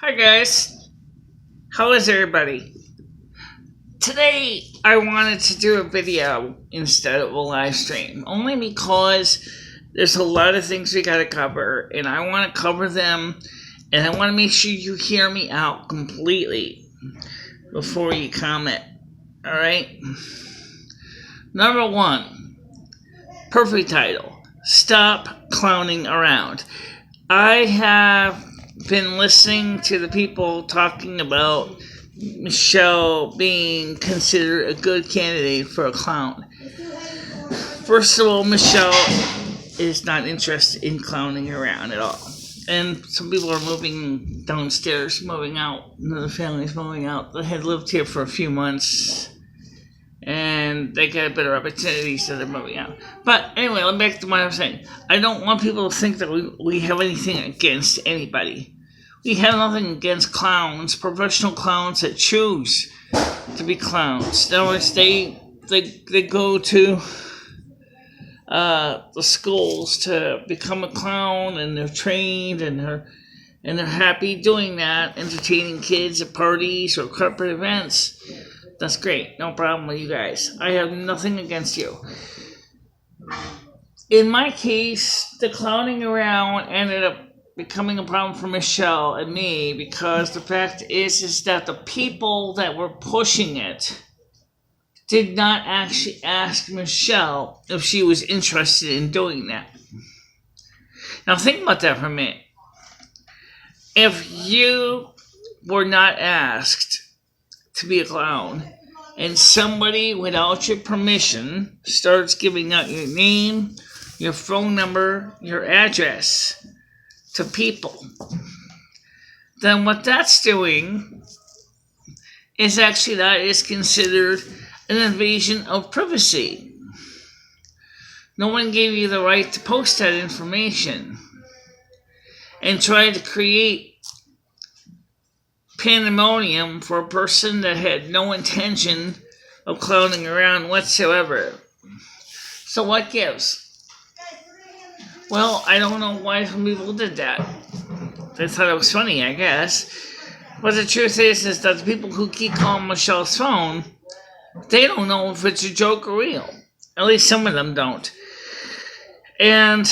Hi guys, how is everybody? Today I wanted to do a video instead of a live stream, only because there's a lot of things we gotta cover, and I want to cover them, and I want to make sure you hear me out completely before you comment, alright? Number one, perfect title, Stop Clowning Around. I have been listening to the people talking about Michelle being considered a good candidate for a clown. First of all, Michelle is not interested in clowning around at all. And some people are moving downstairs, moving out. Another family's moving out. They had lived here for a few months, and they got better opportunities, so they're moving out. But anyway, let me back to what I was saying. I don't want people to think that we have anything against anybody. We have nothing against clowns, professional clowns that choose to be clowns. In other words, they go to the schools to become a clown, and they're trained, and they're happy doing that, entertaining kids at parties or corporate events. That's great. No problem with you guys. I have nothing against you. In my case, the clowning around ended up becoming a problem for Michelle and me, because the fact is that the people that were pushing it did not actually ask Michelle if she was interested in doing that. Now think about that for a minute. If you were not asked to be a clown, and somebody without your permission starts giving out your name, your phone number, your address to people, then what that's doing is actually that is considered an invasion of privacy. No one gave you the right to post that information and try to create pandemonium for a person that had no intention of clowning around whatsoever. So what gives? Well, I don't know why some people did that. They thought it was funny, I guess. But the truth is that the people who keep calling Michelle's phone, they don't know if it's a joke or real. At least some of them don't. And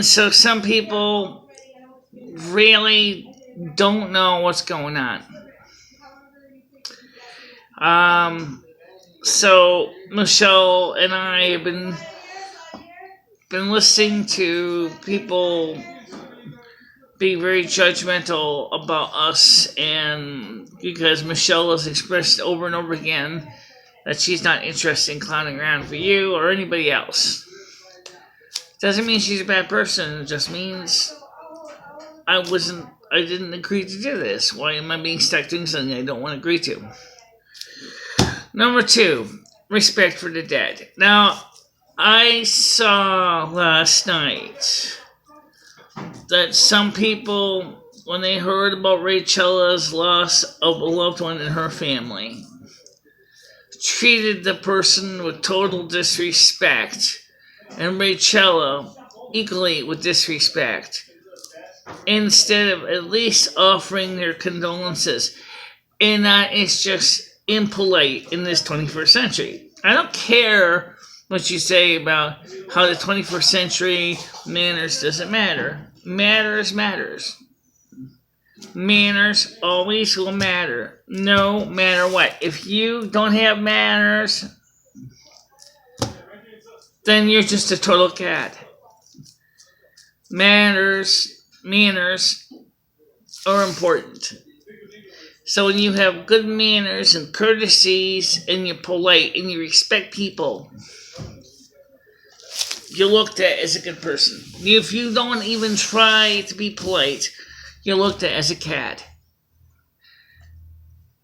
so some people really don't know what's going on. So Michelle and I have been listening to people be very judgmental about us, and because Michelle has expressed over and over again that she's not interested in clowning around for you or anybody else. Doesn't mean she's a bad person. It just means I didn't agree to do this. Why am I being stuck doing something I don't want to agree to? Number two, respect for the dead. Now, I saw last night that some people, when they heard about Rachel's loss of a loved one in her family, treated the person with total disrespect, and Rachel equally with disrespect, instead of at least offering their condolences. And that is just impolite in this 21st century. I don't care what you say about how the 21st century manners doesn't matter. Matters. Manners always will matter, no matter what. If you don't have manners, then you're just a total cad. Manners are important. So when you have good manners and courtesies, and you're polite and you respect people, you're looked at as a good person. If you don't even try to be polite, you're looked at as a cad.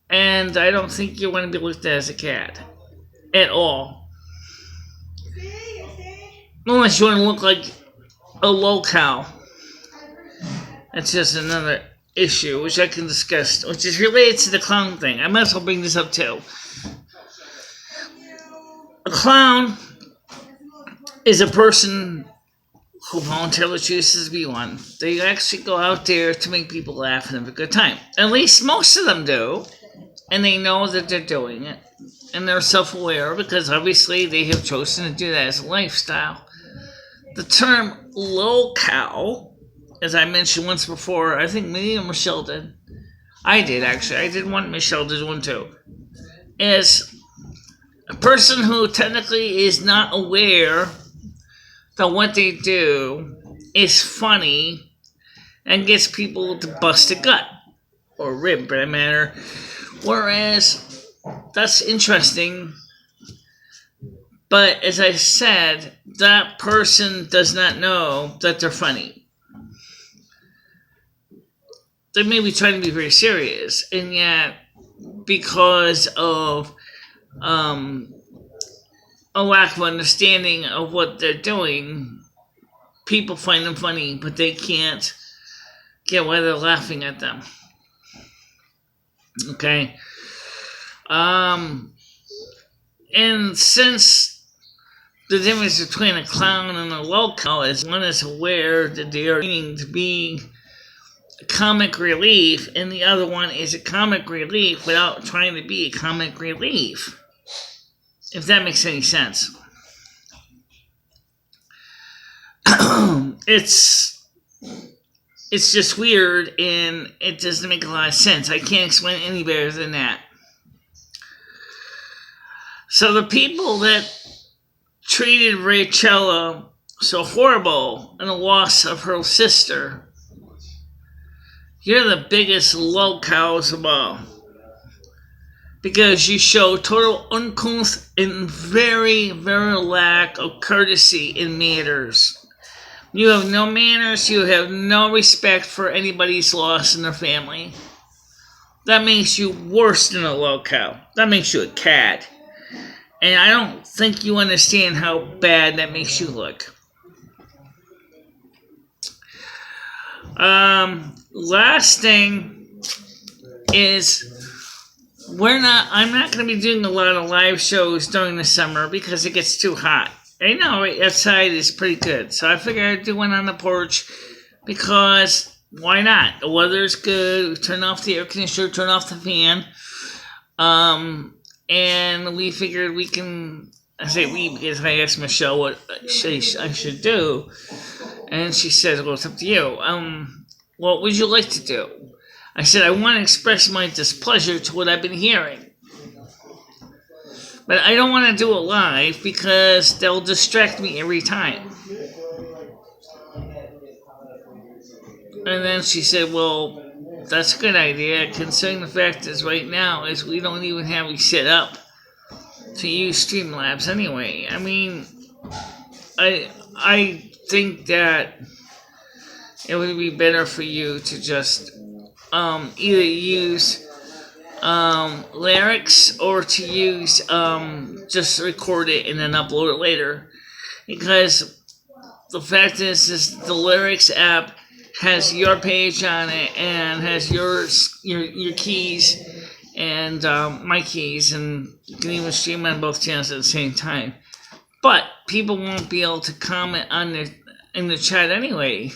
And I don't think you want to be looked at as a cad at all. Unless you want to look like a low-cow. That's just another issue, which I can discuss, which is related to the clown thing. I might as well bring this up too. A clown is a person who voluntarily chooses to be one. They actually go out there to make people laugh and have a good time. At least most of them do. And they know that they're doing it. And they're self-aware because obviously they have chosen to do that as a lifestyle. The term low-cal, as I mentioned once before, I think me and Michelle did. I did, actually. I did one. Michelle did one, too. Is a person who technically is not aware that what they do is funny and gets people to bust a gut. Or rib, for that matter. Whereas, that's interesting. But as I said, that person does not know that they're funny. They may be trying to be very serious, and yet, because of a lack of understanding of what they're doing, people find them funny, but they can't get why they're laughing at them. Okay? And since the difference between a clown and a low-cal is one is aware that they are meaning to be a comic relief, and the other one is a comic relief without trying to be a comic relief. If that makes any sense. It's just weird, and it doesn't make a lot of sense. I can't explain it any better than that. So the people that treated Rachella so horrible in the loss of her sister, you're the biggest low-cals of all. Because you show total uncouth and very, very lack of courtesy in manners. You have no manners, you have no respect for anybody's loss in their family. That makes you worse than a low-cal. That makes you a cat. And I don't think you understand how bad that makes you look. Last thing is, I'm not going to be doing a lot of live shows during the summer because it gets too hot. I know outside is pretty good, so I figured I'd do one on the porch because why not? The weather's good. We turn off the air conditioner, turn off the fan, and we figured we can. I say we because I asked Michelle what I should do, and she said, "Well, it's up to you. What would you like to do?" I said, "I want to express my displeasure to what I've been hearing. But I don't want to do it live because they'll distract me every time." And then she said, "Well, that's a good idea, considering the fact is right now is we don't even have you set up to use Streamlabs anyway. I mean, I think that it would be better for you to just either use lyrics or to use just record it and then upload it later, because the fact is the lyrics app has your page on it and has your keys and my keys, and you can even stream on both channels at the same time, but people won't be able to comment in the chat anyway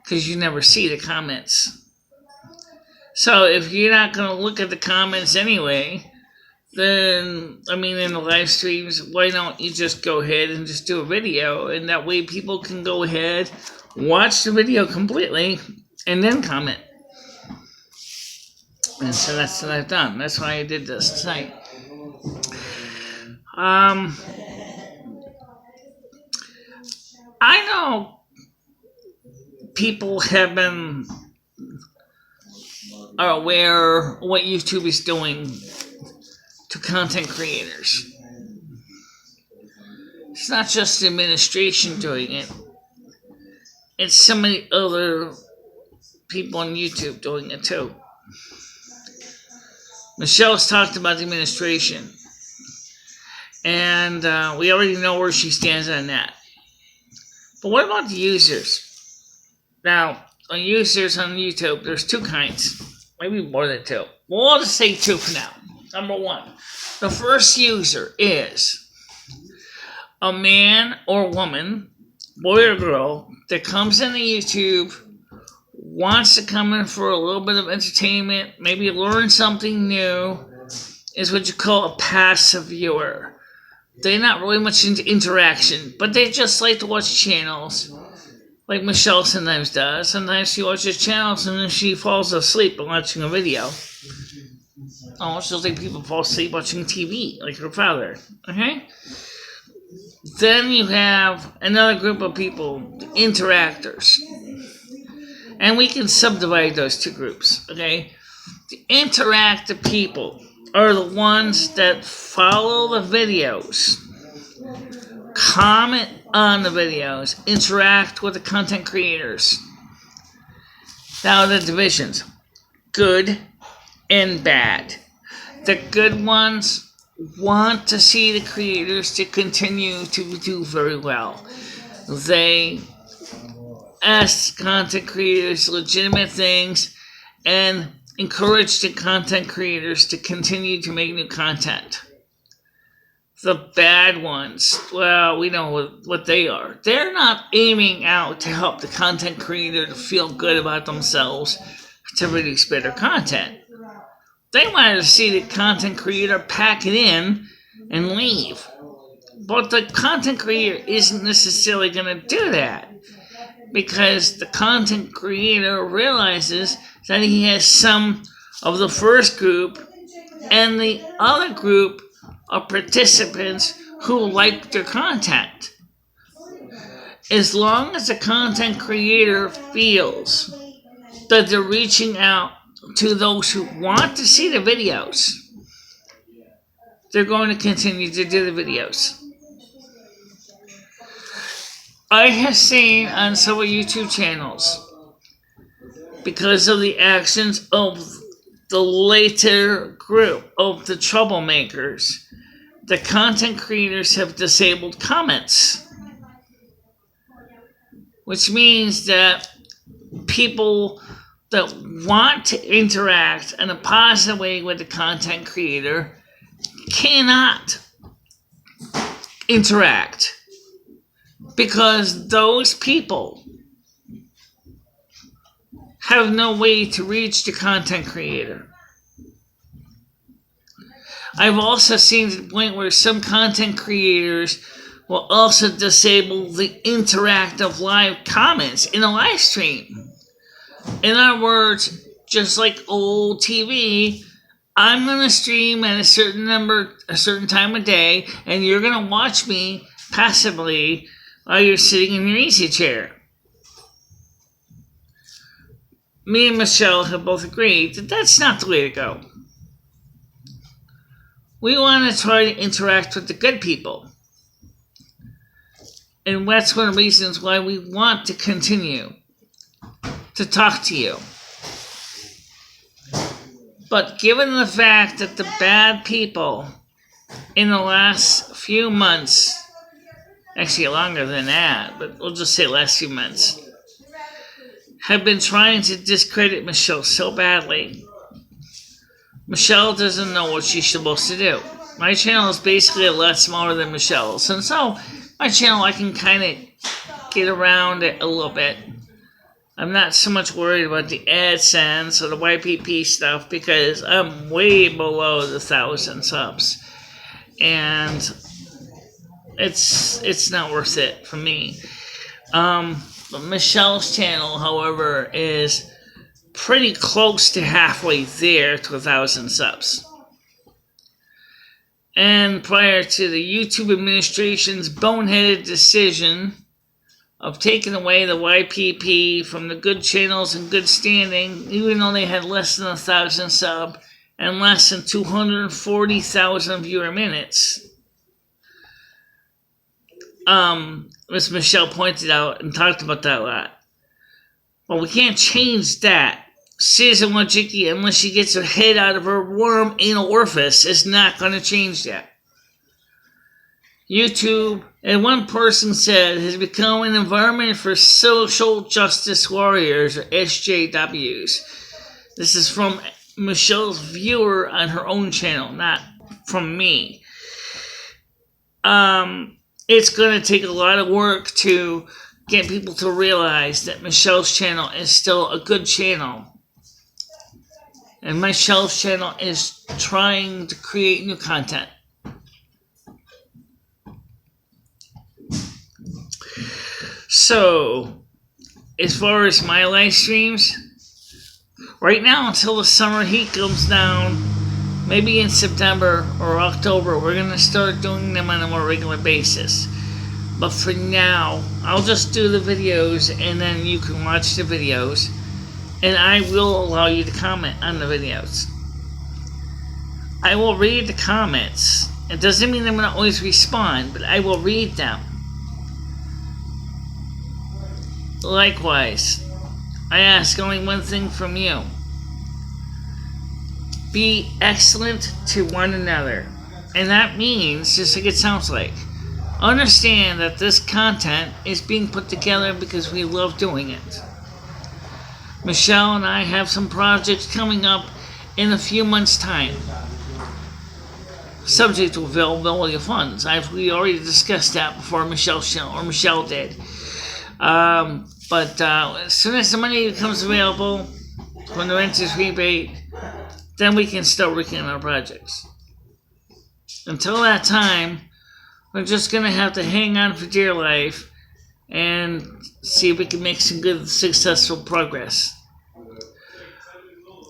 because you never see the comments. So if you're not going to look at the comments anyway, then, I mean, in the live streams, why don't you just go ahead and just do a video, and that way people can go ahead, watch the video completely, and then comment. And so that's what I've done. That's why I did this tonight. I know people are aware what YouTube is doing to content creators. It's not just the administration doing it. It's so many other people on YouTube doing it too. Michelle's talked about the administration, and we already know where she stands on that. But what about the users? Now, on users on YouTube, there's two kinds. Maybe more than two. Well, I'll just say two for now. Number one, the first user is a man or woman boy or girl, that comes into YouTube, wants to come in for a little bit of entertainment, maybe learn something new, is what you call a passive viewer. They're not really much into interaction, but they just like to watch channels, like Michelle sometimes does. Sometimes she watches channels and then she falls asleep watching a video. Almost just like people fall asleep watching TV, like her father. Okay? Then you have another group of people, the interactors. And we can subdivide those two groups, okay? The interactive people are the ones that follow the videos, comment on the videos, interact with the content creators. Now the divisions, good and bad. The good ones want to see the creators to continue to do very well. They ask content creators legitimate things and encourage the content creators to continue to make new content. The bad ones, well, we know what they are. They're not aiming out to help the content creator to feel good about themselves to release better content. They wanted to see the content creator pack it in and leave. But the content creator isn't necessarily going to do that, because the content creator realizes that he has some of the first group and the other group of participants who like their content. As long as the content creator feels that they're reaching out to those who want to see the videos, they're going to continue to do the videos. I have seen on several YouTube channels, because of the actions of the later group of the troublemakers, the content creators have disabled comments, which means that people that want to interact in a positive way with the content creator cannot interact, because those people have no way to reach the content creator. I've also seen to the point where some content creators will also disable the interactive live comments in a live stream. In other words, just like old TV, I'm going to stream at a certain time of day, and you're going to watch me passively while you're sitting in your easy chair. Me and Michelle have both agreed that that's not the way to go. We want to try to interact with the good people. And that's one of the reasons why we want to continue to talk to you. But given the fact that the bad people in the last few months, actually longer than that, but we'll just say last few months, have been trying to discredit Michelle so badly, Michelle doesn't know what she's supposed to do. My channel is basically a lot smaller than Michelle's, and so my channel, I can kind of get around it a little bit. I'm not so much worried about the AdSense or the YPP stuff, because I'm way below the 1,000 subs. And it's not worth it for me. But Michelle's channel, however, is pretty close to halfway there to 1,000 subs. And prior to the YouTube administration's boneheaded decision of taking away the YPP from the good channels in good standing, even though they had less than 1,000 sub and less than 240,000 viewer minutes, as Michelle pointed out and talked about that a lot. Well, we can't change that. Citizen Wajiki, unless she gets her head out of her warm anal orifice, is not going to change that. YouTube, and one person said, has become an environment for social justice warriors, or SJWs. This is from Michelle's viewer on her own channel, not from me. It's going to take a lot of work to get people to realize that Michelle's channel is still a good channel. And Michelle's channel is trying to create new content. So, as far as my live streams, right now until the summer heat comes down, maybe in September or October, we're going to start doing them on a more regular basis. But for now, I'll just do the videos and then you can watch the videos. And I will allow you to comment on the videos. I will read the comments. It doesn't mean I'm going to always respond, but I will read them. Likewise, I ask only one thing from you. Be excellent to one another. And that means, just like it sounds like, understand that this content is being put together because we love doing it. Michelle and I have some projects coming up in a few months' time. Subject to availability of funds. We already discussed that before Michelle's channel, or Michelle did. But as soon as the money becomes available, when the rent is rebate, then we can start working on our projects. Until that time, we're just going to have to hang on for dear life and see if we can make some good, successful progress.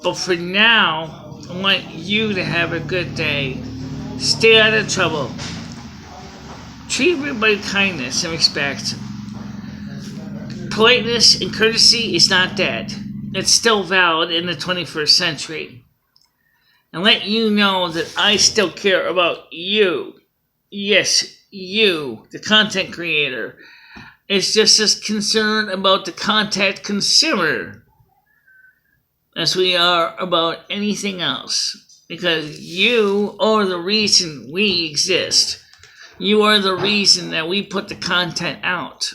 But for now, I want you to have a good day. Stay out of trouble. Treat everybody with kindness and respect. Politeness and courtesy is not dead. It's still valid in the 21st century. And let you know that I still care about you. Yes, you, the content creator, is just as concerned about the content consumer as we are about anything else. Because you are the reason we exist. You are the reason that we put the content out.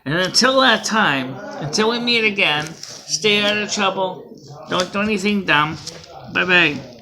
And until that time, until we meet again, stay out of trouble. Don't do anything dumb. Bye-bye.